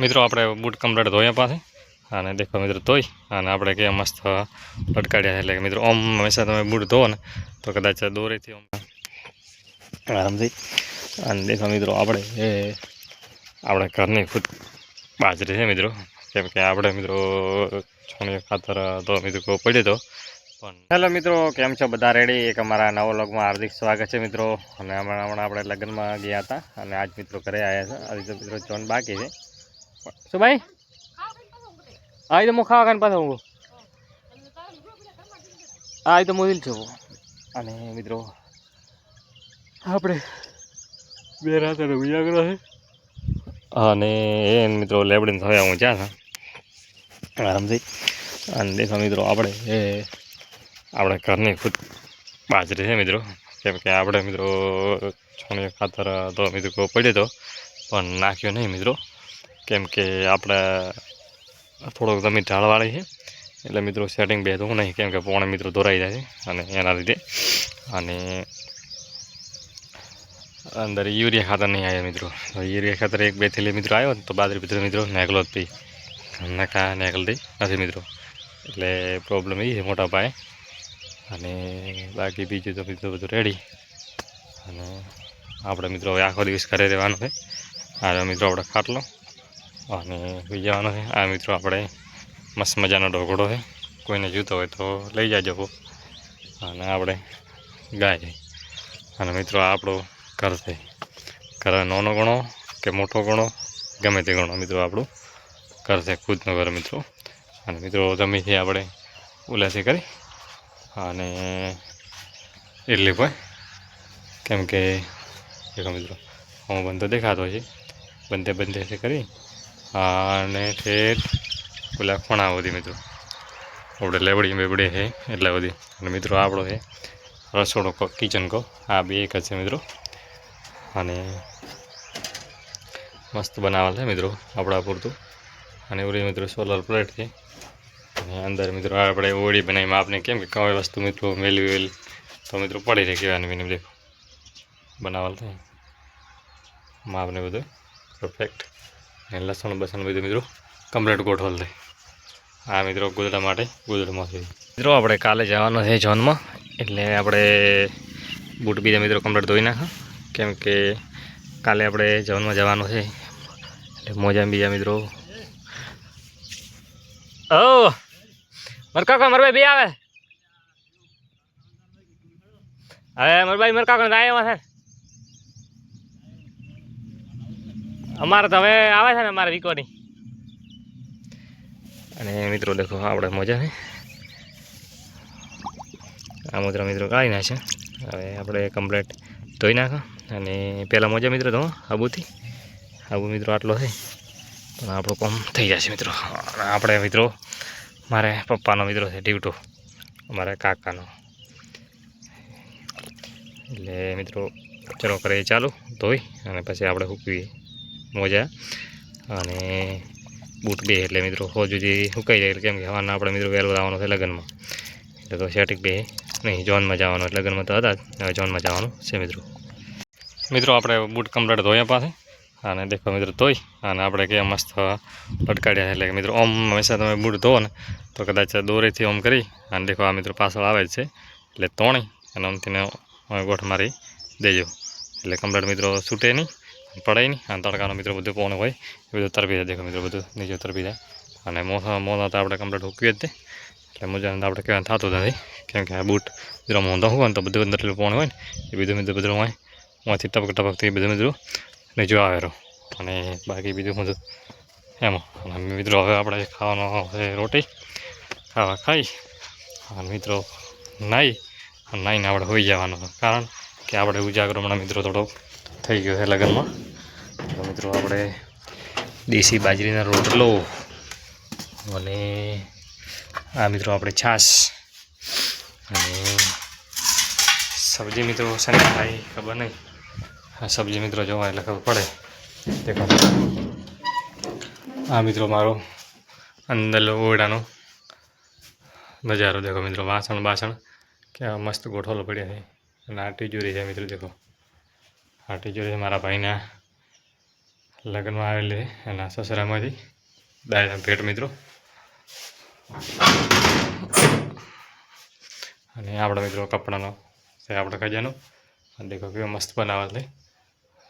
મિત્રો આપણે boot complete ધોયા પાસે અને દેખો મિત્રો ધોઈ અને આપણે કે મસ્ત લટકાડ્યા એટલે મિત્રો ઓમ હંમેશા તમે બૂટ ધોવો ને તો કદાચ દોરેથી આરામથી અને દેખો મિત્રો આપણે ઘરની ખુદ બાજરી છે મિત્રો, કેમ કે આપણે મિત્રો છોણિયા ખાતર તો મિત્રો પડ્યો હતો પણ. હેલો મિત્રો, કેમ છો બધા? રેડી? એક અમારા નવો વ્લોગમાં હાર્દિક સ્વાગત છે મિત્રો. અને હમણાં આપણે લગ્નમાં ગયા હતા અને આજ મિત્રો ઘરે આવ્યા છે. આજે તો મિત્રો જોન બાકી છે. શું ભાઈ? હા, તો હું ખાવા ખાને પાછો હું હા તો મોદિલ છું. અને મિત્રો આપણે બે રાતે ઉજાગરો છે અને એ મિત્રો લેબડીને થયા હું જ્યાં હતા આરામથી. અને દેખો મિત્રો આપણે ઘરની ખુદ બાજરી છે મિત્રો, કેમ કે આપણે મિત્રો છોણિયા ખાતર તો મિત્રો પડ્યો હતો પણ નાખ્યો નહીં મિત્રો, કેમ કે આપણે થોડોક જમીન ઢાળવાળી છે એટલે મિત્રો સેટિંગ બેસતું નહીં, કેમ કે પોણે મિત્રો દોરાઈ જાય છે અને એના લીધે. અને અંદર યુરિયા ખાતર નહીં આવ્યા મિત્રો. યુરિયા ખાતર 1-2 થેલી મિત્રો આવ્યો તો બાજરી ભીતર મિત્રો નેકલો જ પી નકા નેકલતી નથી મિત્રો, એટલે પ્રોબ્લેમ એ છે મોટા પાયે. અને બાકી બીજું તો મિત્રો બધું રેડી. અને આપણે મિત્રો હવે આખો દિવસ ઘરે રહેવાનું છે. આ મિત્રો આપણે ખાટલો અને સુઈ જવાનો છે. આ મિત્રો આપણે મસ્ત મજાનો ઢોકળો છે, કોઈને જોઈતો હોય તો લઈ જાજો. અને આપણે ગાય અને મિત્રો આપણો ઘર છે. ઘર નાનો ગણો કે મોટો ગણો ગમે તે ગણો મિત્રો, આપણું ઘર છે, ખુદનો ઘર મિત્રો. અને મિત્રો જમીથી આપણે ઉલાસી કરી અને એટલી પણ, કેમ કે દેખો મિત્રો હું બંધો દેખાતો છે, બંધે છે કરી અને ઠેઠ પેલા ખૂણા બધી મિત્રો આપણે લેબડી બેબડી છે એટલે બધી. અને મિત્રો આપણો છે રસોડો કિચન કો, આ બે એક જ છે મિત્રો. અને મસ્ત બનાવેલ છે મિત્રો આપણા પૂરતું. અને ઓલી મિત્રો સોલર પ્લેટ છે અને અંદર મિત્રો આપણે ઓળી બનાવીમાં આપણે કેમ કે કઈ વસ્તુ મિત્રો મેળવેલ તો મિત્રો પડી રહે કહેવાનું વિને દેખો બનાવેલ છે માપને બધું પરફેક્ટ. અને લસણ બસણ બધું મિત્રો કમ્પ્લીટ ગોઠવેલ છે. આ મિત્રો ગોદડા માટે ગોદડામાં મિત્રો આપણે કાલે જવાનું છે ઝોનમાં, એટલે આપણે બૂટ બીજા મિત્રો કમ્પ્લીટ ધોઈ નાખો, કેમ કે કાલે આપણે ઝોનમાં જવાનું છે એટલે મોજા બીજા મિત્રો. ઓ મરકાકો મરભાઈ બે આવે હવે મરભાઈ મરકાકો આવ્યા છે અમારે તો હવે આવે છે ને અમારે વીકોની. અને મિત્રો દેખો આપણે મોજા છે આ મુદ્રા મિત્રો કાઢી નાખશે. હવે આપણે કમ્પ્લીટ ધોઈ નાખો અને પહેલાં મોજા મિત્રો ધો આબુથી. આબુ મિત્રો આટલો છે પણ આપણું કામ થઈ જશે મિત્રો. આપણે મિત્રો મારે પપ્પાનો મિત્રો છે ડીવટો, અમારા કાકાનો, એટલે મિત્રો ચલો કરે ચાલુ ધોઈ અને પછી આપણે સૂકવીએ મોજા અને બૂટ બે. એટલે મિત્રો હો સુધી સુકાઈ જાય, કેમ કે હવાના આપણે મિત્રો વહેલો આવવાનો છે લગ્નમાં, એટલે તો સેટિંગ બે નહીં જોનમાં જવાનું, એટલે લગ્નમાં તો હતા જ, હવે જોનમાં જવાનું છે મિત્રો. મિત્રો આપણે બૂટ કમ્પ્લીટ ધોયા પાસે અને દેખો મિત્રો ધોઈ અને આપણે કે મસ્ત લટકાડ્યા. એટલે કે મિત્રો ઓમ હંમેશા તમે બૂટ ધોવો ને તો કદાચ દોરેથી ઓમ કરી અને દેખો આ મિત્રો પાછળ આવે જ છે, એટલે તોણી અને આમથીને ગોઠ મારી દેજો, એટલે કમ્પ્લીટ મિત્રો છૂટે નહીં, પડાય નહીં. અને તડકાનો મિત્રો બધું પોણું હોય એ બધું તરફી જાય. દેખો મિત્રો બધું નીચે તરફી જાય. અને મોઢા તો આપણે કમ્પ્લીટ હૂકવી જ દે, એટલે મજા આપણે કહેવાનું થતું નથી, કેમ કે આ બૂટ મિત્રો મોંધા હોય ને તો બધું અંદર એટલું પોણું હોય ને એ બધું મિત્રો બધું હોય એમાંથી ટપકથી બધું મિત્રો નીચું આવે રહ્યો. અને બાકી બીજું બધું એમાં મિત્રો હવે આપણે ખાવાનો છે રોટી, ખાવા ખાઈ અને મિત્રો નાહીને આપણે હોઈ જવાનું, કારણ કે આપણે ઉજાગરો હમણાં મિત્રો થોડોક થઈ ગયો છે લગ્નમાં. તો મિત્રો આપણે દેશી બાજરીના રોટલો અને આ મિત્રો આપણે છાશ અને સબ્જી મિત્રો શનિ ખાઈ ખબર નહીં, આ સબ્જી મિત્રો જોવા એટલે ખબર પડે. દેખો આ મિત્રો મારો અંદર ઓરડાનો નજારો દેખો મિત્રો. વાસણ કેવા મસ્ત ગોઠવલો પડ્યા છે. અને આ તિજોરી છે મિત્રો, દેખો આ તિજોરી મારા ભાઈના લગ્નમાં આવેલી એના સસરામાંથી દાયના ભેટ મિત્રો. અને આપણા મિત્રો કપડાનો છે આપણે ખજાનો. અને દેખો કેવો મસ્ત બનાવે છે.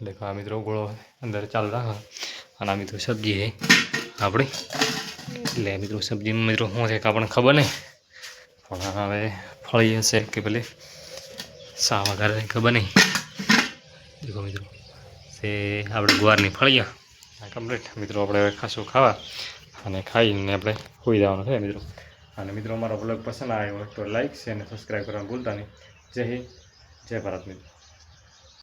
દેખો આ મિત્રો ગોળો અંદર ચાલુ રાખે. અને આ મિત્રો સબ્જી છે આપણી. એટલે મિત્રો સબ્જીમાં મિત્રો શું છે કે આપણને ખબર નહીં, પણ હવે ફળી હશે કે ભલે સા વગર ખબર નહીં. દેખો મિત્રો તે આપણે ગુવારની ફળિયા કમ્પ્લીટ મિત્રો. આપણે હવે ખાસું ખાવા અને ખાઈને આપણે હોઈ જવાનું છે મિત્રો. અને મિત્રો અમારો બ્લોગ પસંદ આવ્યો હોય તો લાઈક શેર અને સબસ્ક્રાઈબ કરવાનું ભૂલતા નહીં. જય હિન્દ, જય ભારત મિત્રો.